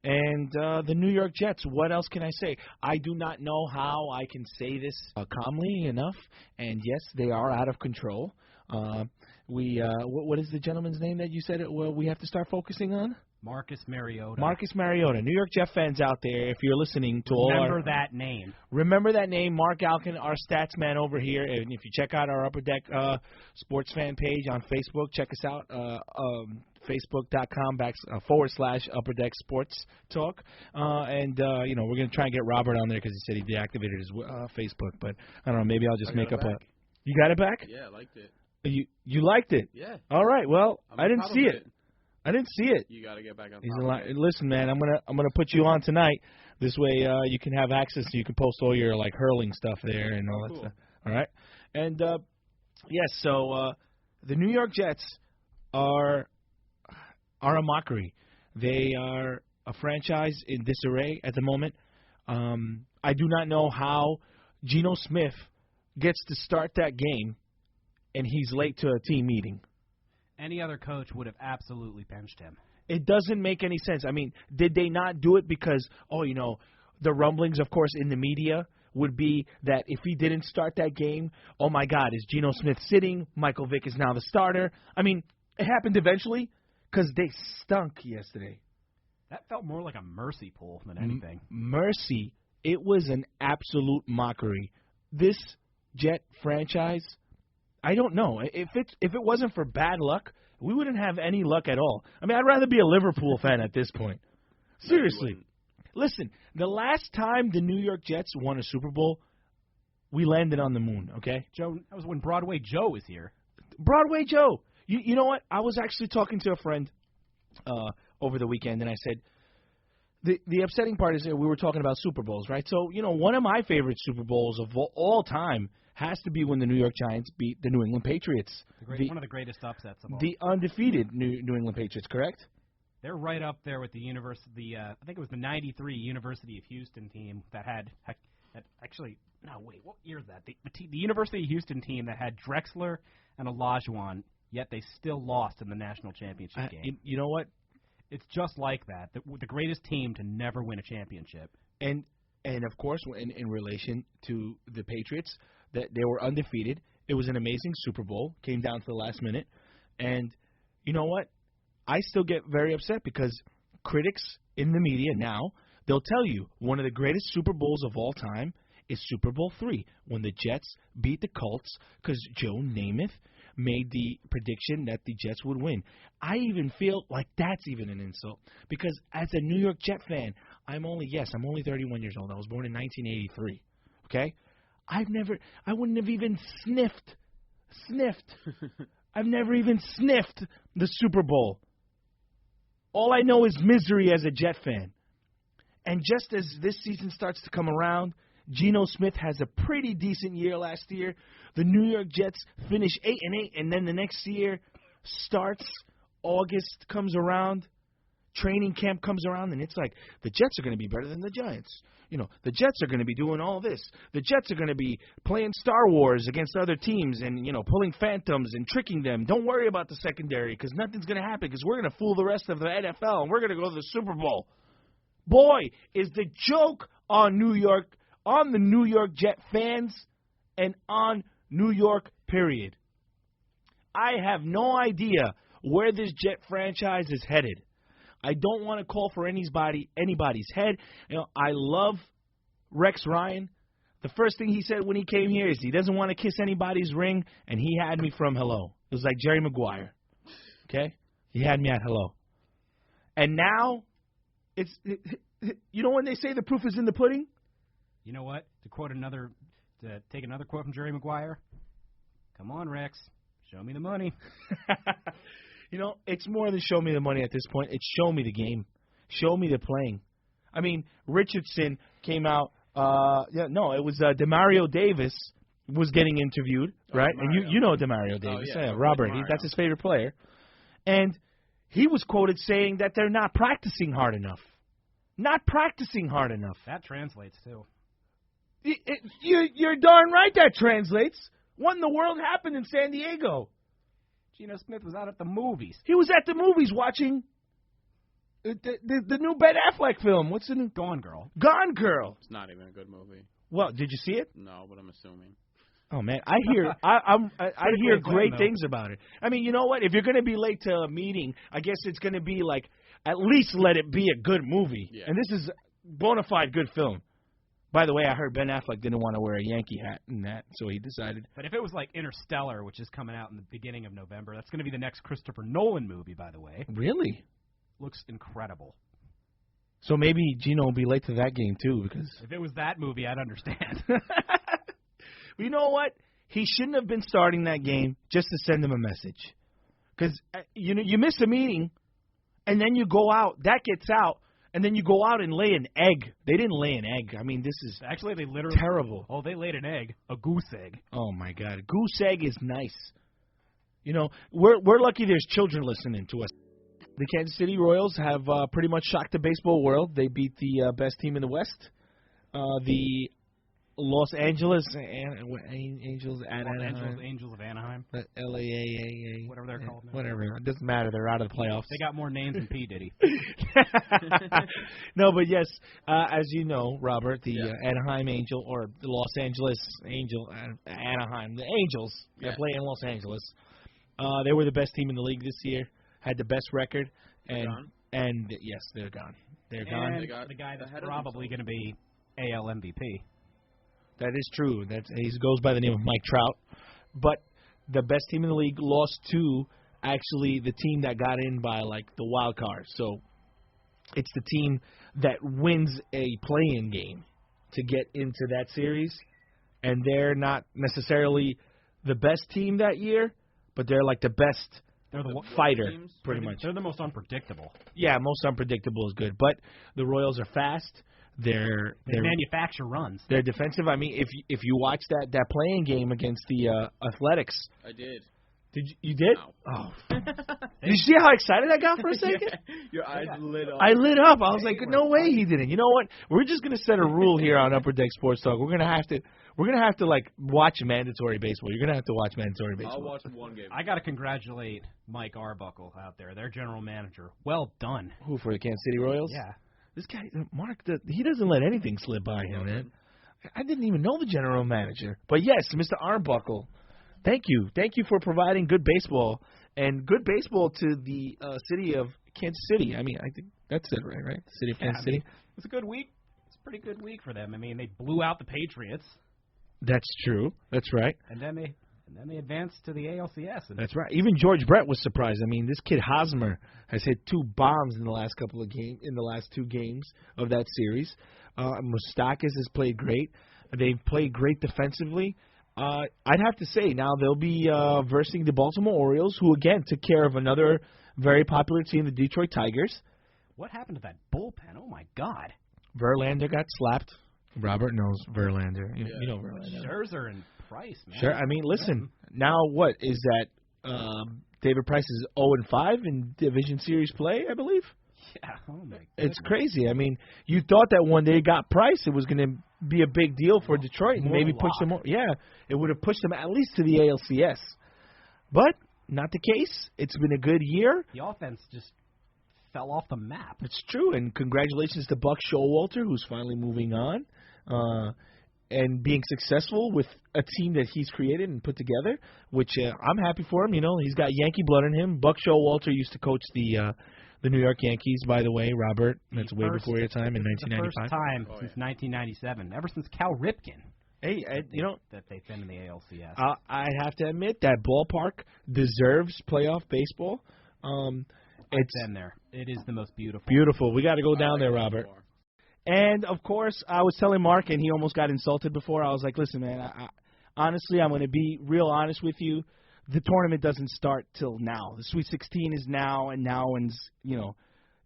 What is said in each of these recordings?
And the New York Jets, what else can I say? I do not know how I can say this calmly enough. And, yes, they are out of control. What is the gentleman's name that you said we have to start focusing on? Marcus Mariota. Marcus Mariota. New York Jet fans out there, if you're listening to Remember that name. Remember that name, Mark Alken, our stats man over here. And if you check out our Upper Deck sports fan page on Facebook, check us out, facebook.com/Upper Deck Sports Talk. And we're going to try and get Robert on there because he said he deactivated his Facebook. But I don't know, maybe I'll just make up a... You got it back? Yeah, I liked it. You liked it? Yeah. All right, well, I didn't see it. I didn't see it. You got to get back on. Listen, man, I'm gonna put you on tonight. This way, you can have access. You can post all your hurling stuff there and all that stuff. All right, and yes, so the New York Jets are a mockery. They are a franchise in disarray at the moment. I do not know how Geno Smith gets to start that game, and he's late to a team meeting. Any other coach would have absolutely benched him. It doesn't make any sense. I mean, did they not do it because, the rumblings, of course, in the media would be that if he didn't start that game, oh, my God, is Geno Smith sitting? Michael Vick is now the starter. I mean, it happened eventually because they stunk yesterday. That felt more like a mercy pool than anything. Mercy. It was an absolute mockery. This Jet franchise, I don't know. If it wasn't for bad luck, we wouldn't have any luck at all. I mean, I'd rather be a Liverpool fan at this point. Seriously. Listen, the last time the New York Jets won a Super Bowl, we landed on the moon, okay? Joe, that was when Broadway Joe was here. Broadway Joe. You know what? I was actually talking to a friend over the weekend, and I said, the upsetting part is that we were talking about Super Bowls, right? So, one of my favorite Super Bowls of all time has to be when the New York Giants beat the New England Patriots. One of the greatest upsets of all. The undefeated New England Patriots, correct? They're right up there with the University. I think it was the '93 University of Houston team that had actually. No, wait, what year is that? The University of Houston team that had Drexler and Olajuwon, yet they still lost in the national championship game. You know what? It's just like that. The greatest team to never win a championship. And of course, in relation to the Patriots, that they were undefeated. It was an amazing Super Bowl. Came down to the last minute. And you know what? I still get very upset because critics in the media now, they'll tell you one of the greatest Super Bowls of all time is Super Bowl III, when the Jets beat the Colts because Joe Namath made the prediction that the Jets would win. I even feel like that's even an insult because as a New York Jet fan, I'm only 31 years old. I was born in 1983, okay? I wouldn't have even sniffed. I've never even sniffed the Super Bowl. All I know is misery as a Jet fan. And just as this season starts to come around, Geno Smith has a pretty decent year last year. The New York Jets finish 8-8, and then the next year starts. August comes around. Training camp comes around, and it's like the Jets are going to be better than the Giants. The Jets are going to be doing all this. The Jets are going to be playing Star Wars against other teams and, pulling phantoms and tricking them. Don't worry about the secondary because nothing's going to happen because we're going to fool the rest of the NFL, and we're going to go to the Super Bowl. Boy, is the joke on the New York Jet fans and on New York, period. I have no idea where this Jet franchise is headed. I don't want to call for anybody's head. I love Rex Ryan. The first thing he said when he came here is he doesn't want to kiss anybody's ring, and he had me from hello. It was like Jerry Maguire. Okay? He had me at hello. And now, when they say the proof is in the pudding? You know what? To take another quote from Jerry Maguire, come on, Rex, show me the money. It's more than show me the money at this point. It's show me the game. Show me the playing. I mean, Richardson came out. It was DeMario Davis was getting interviewed, right? DeMario. And you know DeMario Davis. Yeah, Robert, DeMario. That's his favorite player. And he was quoted saying that they're not practicing hard enough. Not practicing hard enough. That translates, too. You're darn right that translates. What in the world happened in San Diego? Geno Smith was out at the movies. He was at the movies watching The new Ben Affleck film. What's the new? Gone Girl. Gone Girl. It's not even a good movie. Well, did you see it? No, but I'm assuming. Oh man, I hear I hear great though. things about it. I mean, you know what? If you're going to be late to a meeting, I guess it's going to be like at least let it be a good movie. Yeah. And this is bona fide good film. By the way, I heard Ben Affleck didn't want to wear a Yankee hat in that, so he decided. But if it was like Interstellar, which is coming out in the beginning of November, that's going to be the next Christopher Nolan movie, by the way. Really? Looks incredible. So maybe Gino will be late to that game too, because If it was that movie, I'd understand. you know what? He shouldn't have been starting that game just to send him a message. Because you miss a meeting, and then you go out. That gets out, and then you go out and lay an egg. They didn't lay an egg. I mean, this is Actually, they literally terrible. Oh, they laid an egg, a goose egg. Oh my God, goose egg is nice. You know, we're lucky there's children listening to us. The Kansas City Royals have pretty much shocked the baseball world. They beat the best team in the West, the Los Angeles Angels at Anaheim. Angels of Anaheim. LAAA. Whatever they're called now. Whatever. It doesn't matter. They're out of the playoffs. They got more names than P. Diddy. No, but yes, as you know, Robert, the Anaheim Angel, or the Los Angeles Angel, Anaheim, the Angels that play in Los Angeles, they were the best team in the league this year, had the best record, and yes, they're gone. They're gone. And the guy that's probably going to be AL MVP. That is true. He goes by the name of Mike Trout. But the best team in the league lost to actually the team that got in by like the wild card. So it's the team that wins a play-in game to get into that series, and they're not necessarily the best team that year, but they're like the best fighter, pretty much. They're the most unpredictable. Yeah, most unpredictable is good. But the Royals are fast. They manufacture runs. They're defensive. I mean, if you watch that playing game against the Athletics, I did. You did? No. Oh. Did you see how excited I got for a second? Your eyes lit up. I lit up. I was like, no way he didn't. You know what? We're just gonna set a rule here on Upper Deck Sports Talk. We're gonna have to like watch mandatory baseball. You're gonna have to watch mandatory baseball. I'll watch one game. I gotta congratulate Mike Arbuckle out there, their general manager. Well done. Who, for the Kansas City Royals? Yeah. This guy, Mark, he doesn't let anything slip by him, man. I didn't even know the general manager. But yes, Mr. Arbuckle, thank you. Thank you for providing good baseball and good baseball to the city of Kansas City. I mean, I think that's it, right? The city of Kansas City. It's a good week. It's a pretty good week for them. I mean, they blew out the Patriots. That's true. That's right. And then they advanced to the ALCS. That's right. Even George Brett was surprised. I mean, this kid Hosmer has hit 2 bombs in the last last 2 games of that series. Moustakas has played great. They've played great defensively. I'd have to say now they'll be versing the Baltimore Orioles, who again took care of another very popular team, the Detroit Tigers. What happened to that bullpen? Oh my God! Verlander got slapped. Robert knows Verlander. You know Verlander. Scherzer and Price, man. Sure. I mean, listen. Now what is that? David Price is 0-5 in division series play, I believe. Yeah. Oh my God. It's crazy. I mean, you thought that when they got Price, it was going to be a big deal for Detroit and maybe push them. Yeah, it would have pushed them at least to the ALCS. But not the case. It's been a good year. The offense just fell off the map. It's true, and congratulations to Buck Showalter, who's finally moving on and being successful with a team that he's created and put together, which I'm happy for him. You know, he's got Yankee blood in him. Buck Showalter used to coach the New York Yankees, by the way, Robert. That's way before your time in 1995. The first time since 1997, ever since Cal Ripken. Hey, you know that they've been in the ALCS. I have to admit that ballpark deserves playoff baseball. It's been there. It is the most beautiful. Beautiful. We got to go down there, Robert. And, of course, I was telling Mark, and he almost got insulted before. I was like, listen, man, honestly, I'm going to be real honest with you. The tournament doesn't start till now. The Sweet 16 is now, and now when's,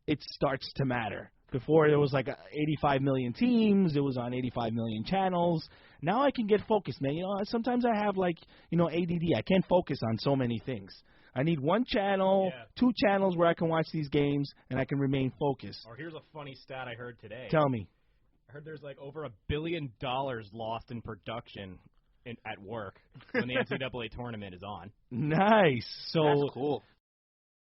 it starts to matter. Before, there was like 85 million teams. It was on 85 million channels. Now I can get focused, man. Sometimes I have, ADD. I can't focus on so many things. I need one channel, 2 channels where I can watch these games, and I can remain focused. Or here's a funny stat I heard today. Tell me. I heard there's over $1 billion lost in production at work when the NCAA tournament is on. Nice. So that's cool.